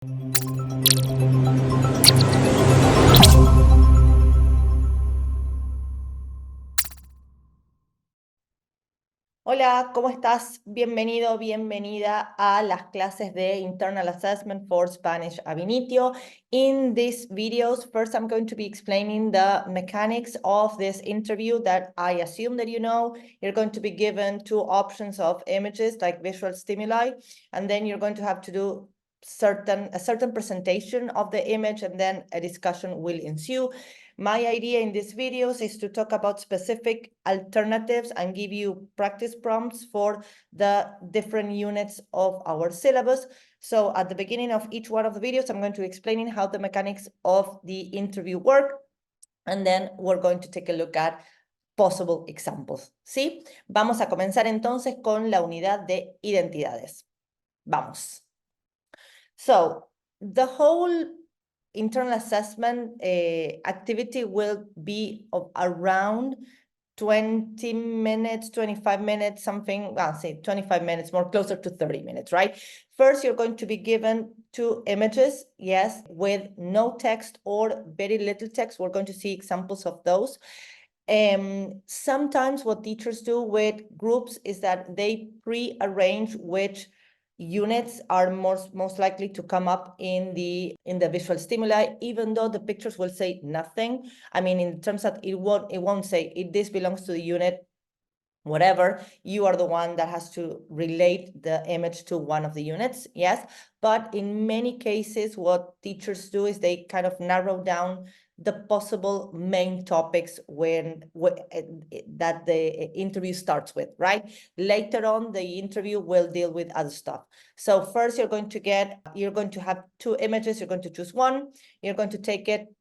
Hola, ¿cómo estás? Bienvenido, bienvenida a las clases de Internal Assessment for Spanish Ab Initio. In these videos, first I'm going to be explaining the mechanics of this interview that I assume that you know. You're going to be given two options of images like visual stimuli, and then you're going to have to do a certain presentation of the image, and then a discussion will ensue. My idea in these videos is to talk about specific alternatives and give you practice prompts for the different units of our syllabus. So at the beginning of each one of the videos, I'm going to be explaining how the mechanics of the interview work, and then we're going to take a look at possible examples. ¿Sí? Vamos a comenzar entonces con la unidad de identidades. Vamos. So the whole internal assessment activity will be of around 20 minutes, 25 minutes, something, I'll say 25 minutes, more closer to 30 minutes, right? First, you're going to be given two images, yes, with no text or very little text. We're going to see examples of those. Sometimes what teachers do with groups is that they pre-arrange which units are most likely to come up in the visual stimuli, even though the pictures will say nothing. I mean, in terms of it won't say this belongs to the unit whatever. You are the one that has to relate the image to one of the units, yes. But in many cases, what teachers do is they kind of narrow down the possible main topics that the interview starts with, right? Later on, the interview will deal with other stuff. So first, you're going to have two images. You're going to choose one. You're going to take it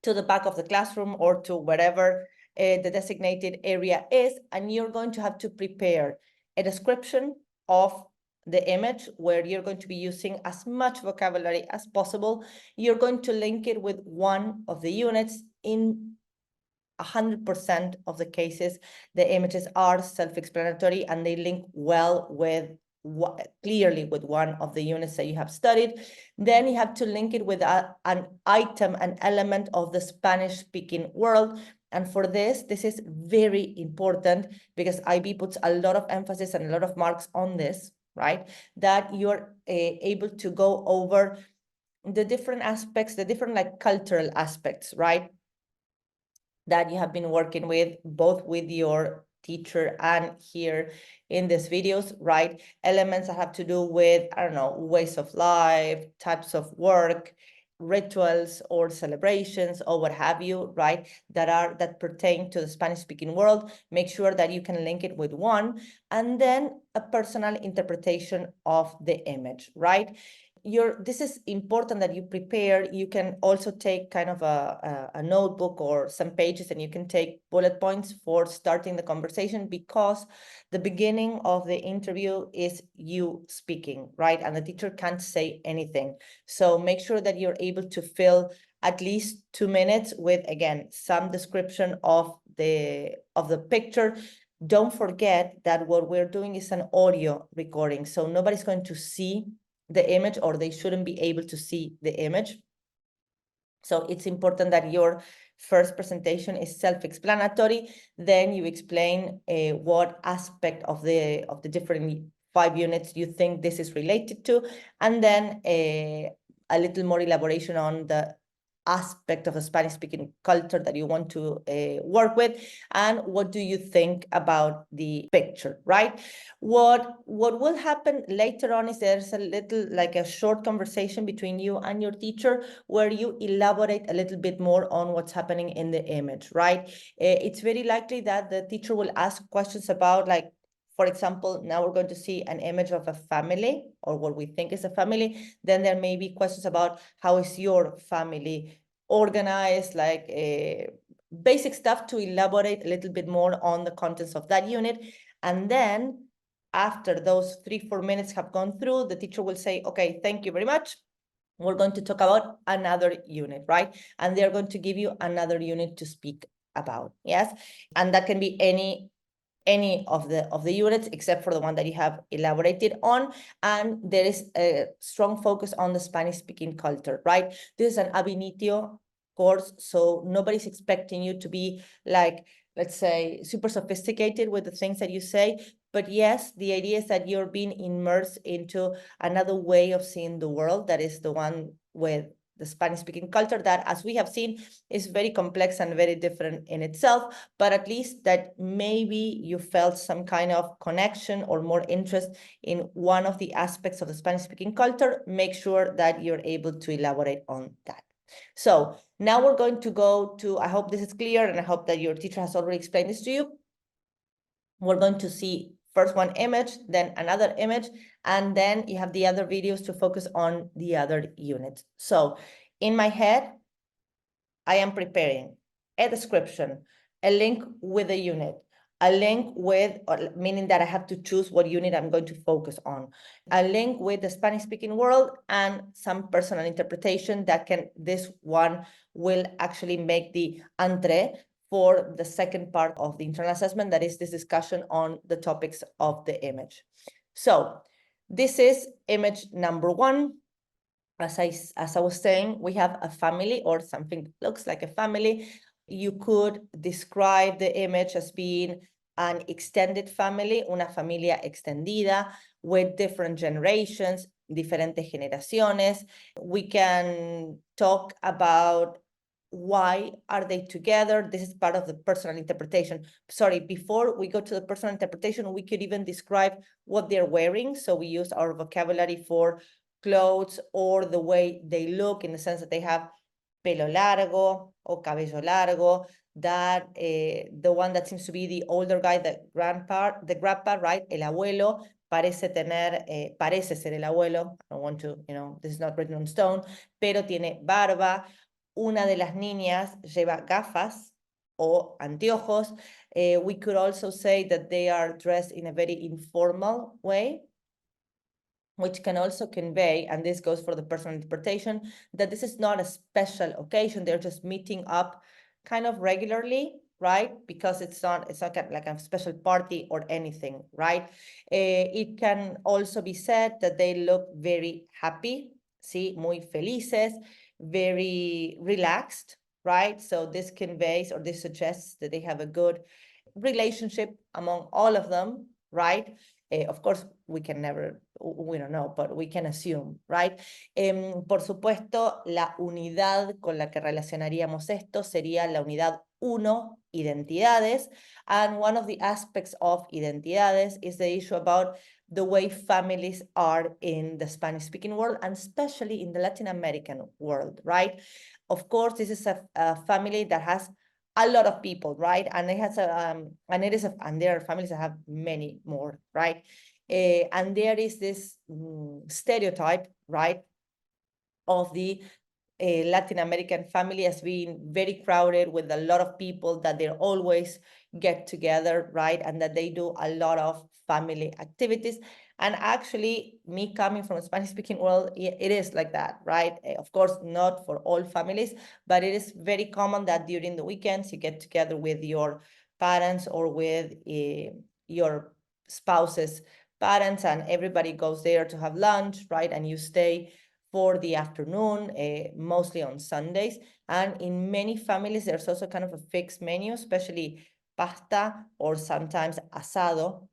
to the back of the classroom or to wherever the designated area is, and you're going to have to prepare a description of the image where you're going to be using as much vocabulary as possible. You're going to link it with one of the units. In 100% of the cases, the images are self-explanatory and they link well with clearly with one of the units that you have studied. Then you have to link it with an item, an element of the Spanish-speaking world. And for this is very important because IB puts a lot of emphasis and a lot of marks on this, right? That you're able to go over the different aspects, the different like cultural aspects, right? That you have been working with, both with your teacher and here in these videos, right? Elements that have to do with, I don't know, ways of life, types of work, rituals or celebrations or what have you, right? That pertain to the Spanish-speaking world. Make sure that you can link it with one, and then a personal interpretation of the image, right? This is important that you prepare. You can also take kind of a notebook or some pages, and you can take bullet points for starting the conversation, because the beginning of the interview is you speaking, right? And the teacher can't say anything. So make sure that you're able to fill at least 2 minutes with, again, some description of the picture. Don't forget that what we're doing is an audio recording, so nobody's going to see the image, or they shouldn't be able to see the image. So it's important that your first presentation is self-explanatory. Then you explain what aspect of the different 5 units you think this is related to, and then a little more elaboration on the aspect of the Spanish-speaking culture that you want to work with, and what do you think about the picture, right? What will happen later on is there's a little, like a short conversation between you and your teacher, where you elaborate a little bit more on what's happening in the image, right? It's very likely that the teacher will ask questions about, like, for example, now we're going to see an image of a family, or what we think is a family. Then there may be questions about how is your family organized, like basic stuff to elaborate a little bit more on the contents of that unit. And then after those 3-4 minutes have gone through, the teacher will say, okay, thank you very much. We're going to talk about another unit, right? And they're going to give you another unit to speak about, yes? And that can be any any of the units except for the one that you have elaborated on. And there is a strong focus on the Spanish-speaking culture, right? This is an Ab Initio course, so nobody's expecting you to be like, let's say, super sophisticated with the things that you say. But yes, the idea is that you're being immersed into another way of seeing the world, that is the one with the Spanish-speaking culture, that, as we have seen, is very complex and very different in itself, but at least that maybe you felt some kind of connection or more interest in one of the aspects of the Spanish-speaking culture. Make sure that you're able to elaborate on that. So now we're going to go to, I hope this is clear, and I hope that your teacher has already explained this to you. We're going to see first one image, then another image, and then you have the other videos to focus on the other units. So in my head, I am preparing a description, a link with a unit, a link with, meaning that I have to choose what unit I'm going to focus on, a link with the Spanish-speaking world, and some personal interpretation that this one will actually make the entrée for the second part of the internal assessment, that is this discussion on the topics of the image. So this is image number 1. As I was saying, we have a family, or something that looks like a family. You could describe the image as being an extended family, una familia extendida, with different generations, diferentes generaciones. We can talk about why are they together. This is part of the personal interpretation. Sorry, before we go to the personal interpretation, we could even describe what they're wearing. So we use our vocabulary for clothes or the way they look, in the sense that they have pelo largo or cabello largo, that the one that seems to be the older guy, the grandpa, right, el abuelo, parece ser el abuelo. I don't want to, this is not written on stone, pero tiene barba. Una de las niñas lleva gafas o anteojos. We could also say that they are dressed in a very informal way, which can also convey, and this goes for the personal interpretation, that this is not a special occasion. They're just meeting up kind of regularly, right? Because it's not like a special party or anything, right? It can also be said that they look very happy, ¿sí? Muy felices, very relaxed, right? So this conveys, or this suggests that they have a good relationship among all of them, right? Of course, we don't know, but we can assume, right? Por supuesto, la unidad con la que relacionaríamos esto sería la unidad 1, identidades. And one of the aspects of identidades is the issue about the way families are in the Spanish-speaking world, and especially in the Latin American world, right? Of course, this is a family that has a lot of people, right? And it has and there are families that have many more, right? And there is this stereotype, right, of the Latin American family as being very crowded with a lot of people, that they always get together, right? And that they do a lot of family activities. And actually, me coming from a Spanish-speaking world, it is like that, right? Of course, not for all families, but it is very common that during the weekends, you get together with your parents or with your spouse's parents, and everybody goes there to have lunch, right? And you stay for the afternoon, mostly on Sundays. And in many families, there's also kind of a fixed menu, especially pasta or sometimes asado,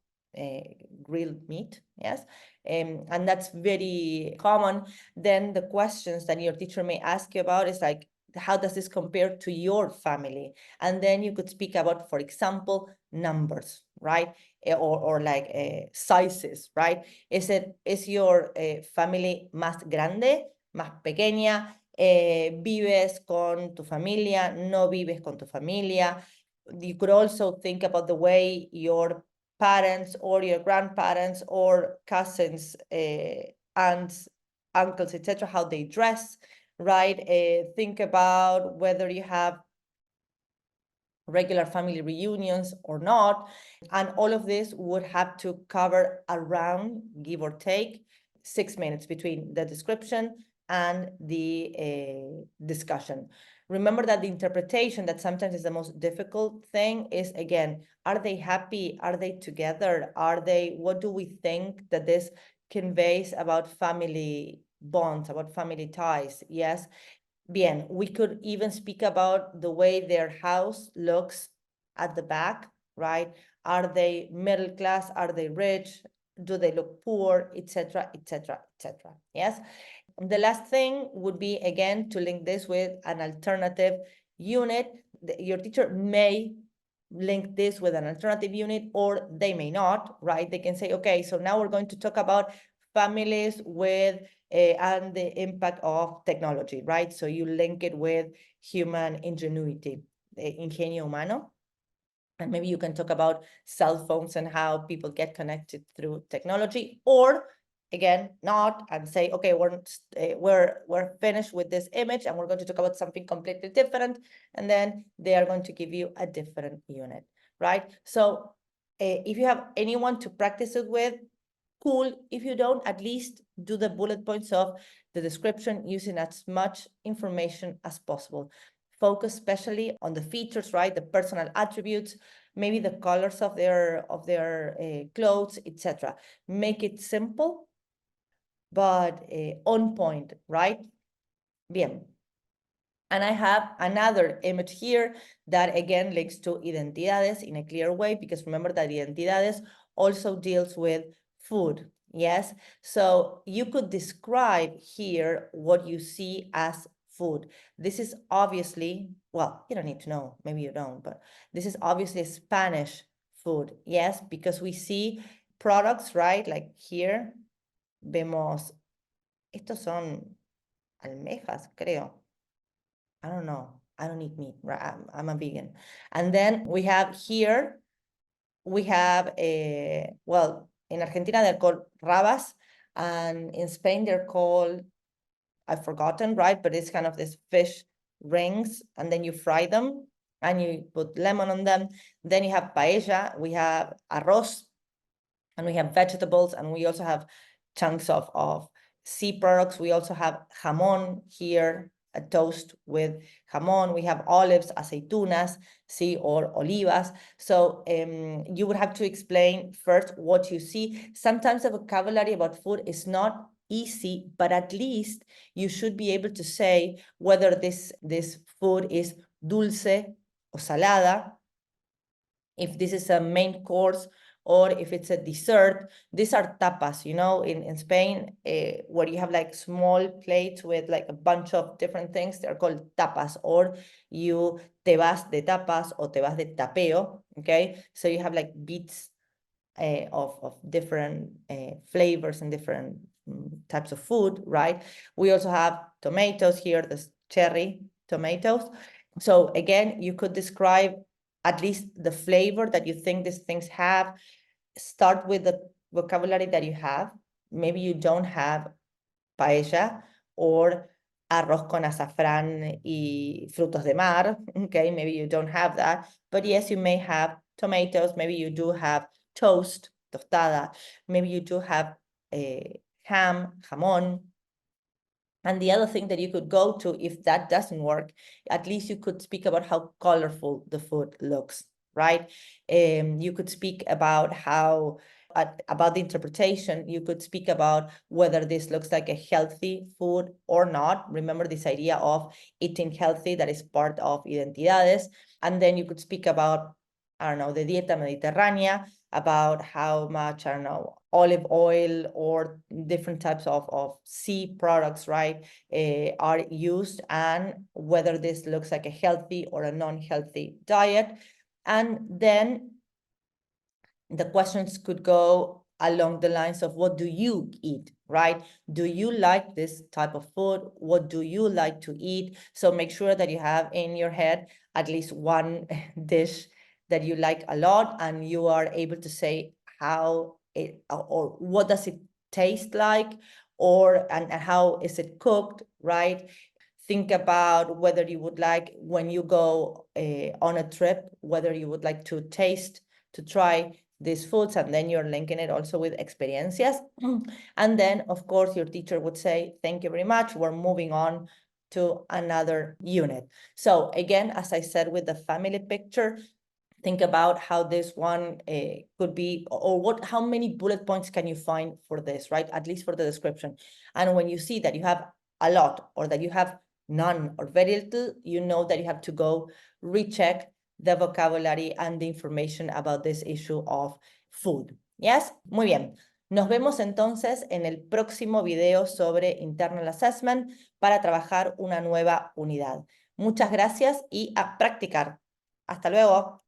grilled meat, yes? And that's very common. Then the questions that your teacher may ask you about is like, how does this compare to your family? And then you could speak about, for example, numbers, right? Or like sizes, right? ¿Es your family más grande, más pequeña? ¿Vives con tu familia? ¿No vives con tu familia? You could also think about the way your parents or your grandparents or cousins, aunts, uncles, etc., how they dress, right? Think about whether you have regular family reunions or not. And all of this would have to cover around, give or take, 6 minutes between the description, and the discussion. Remember that the interpretation, that sometimes is the most difficult thing, is again, are they happy? Are they together? What do we think that this conveys about family bonds, about family ties? Yes. Bien, we could even speak about the way their house looks at the back, right? Are they middle class? Are they rich? Do they look poor? Etc., etc., etc. Yes. The last thing would be, again, to link this with an alternative unit. Your teacher may link this with an alternative unit, or they may not, right? They can say, okay, so now we're going to talk about families with and the impact of technology, right? So you link it with human ingenuity, ingenio humano. And maybe you can talk about cell phones and how people get connected through technology, or again, not, and say, okay, we're finished with this image and we're going to talk about something completely different. And then they are going to give you a different unit, right? So if you have anyone to practice it with, cool. If you don't, at least do the bullet points of the description using as much information as possible. Focus especially on the features, right? The personal attributes, maybe the colors of their clothes, etc. Make it simple, but on point, right? Bien. And I have another image here that again links to identidades in a clear way, because remember that identidades also deals with food. Yes, so you could describe here what you see as food. This is obviously, well, you don't need to know, maybe you don't, but this is obviously Spanish food. Yes, because we see products, right? Like here, vemos, estos son almejas, creo. I don't know. I don't eat meat, right? I'm a vegan. And then we have here, we have well, in Argentina, they're called rabas. And in Spain, they're called, I've forgotten, right? But it's kind of this fish rings, and then you fry them and you put lemon on them. Then you have paella, we have arroz, and we have vegetables, and we also have chunks of sea products. We also have jamón here, a toast with jamón. We have olives, aceitunas, see, or olivas. So you would have to explain first what you see. Sometimes the vocabulary about food is not easy, but at least you should be able to say whether this food is dulce or salada, if this is a main course, or if it's a dessert. These are tapas, you know, in Spain, where you have like small plates with like a bunch of different things. They're called tapas, or you te vas de tapas or te vas de tapeo, okay? So you have like bits of different flavors and different types of food, right? We also have tomatoes here, the cherry tomatoes. So again, you could describe at least the flavor that you think these things have. Start with the vocabulary that you have. Maybe you don't have paella or arroz con azafrán y frutos de mar, okay? Maybe you don't have that, but yes, you may have tomatoes. Maybe you do have toast, tostada. Maybe you do have ham, jamón. And the other thing that you could go to, if that doesn't work, at least you could speak about how colorful the food looks, right? You could speak about how, about the interpretation. You could speak about whether this looks like a healthy food or not. Remember this idea of eating healthy, that is part of Identidades. And then you could speak about, I don't know, the dieta mediterránea, about how much, I don't know, olive oil or different types of sea products, right, are used, and whether this looks like a healthy or a non-healthy diet. And then the questions could go along the lines of, what do you eat, right? Do you like this type of food? What do you like to eat? So make sure that you have in your head at least one dish that you like a lot, and you are able to say how it, or what does it taste like, or and how is it cooked, right? Think about whether you would like, when you go on a trip, whether you would like to taste, to try these foods, and then you're linking it also with experiencias. And then, of course, your teacher would say, thank you very much, we're moving on to another unit. So again, as I said with the family picture, think about how this one could be, or how many bullet points can you find for this, right? At least for the description. And when you see that you have a lot, or that you have none or very little, you know that you have to go recheck the vocabulary and the information about this issue of food. Yes? Muy bien. Nos vemos entonces en el próximo video sobre internal assessment para trabajar una nueva unidad. Muchas gracias y a practicar. Hasta luego.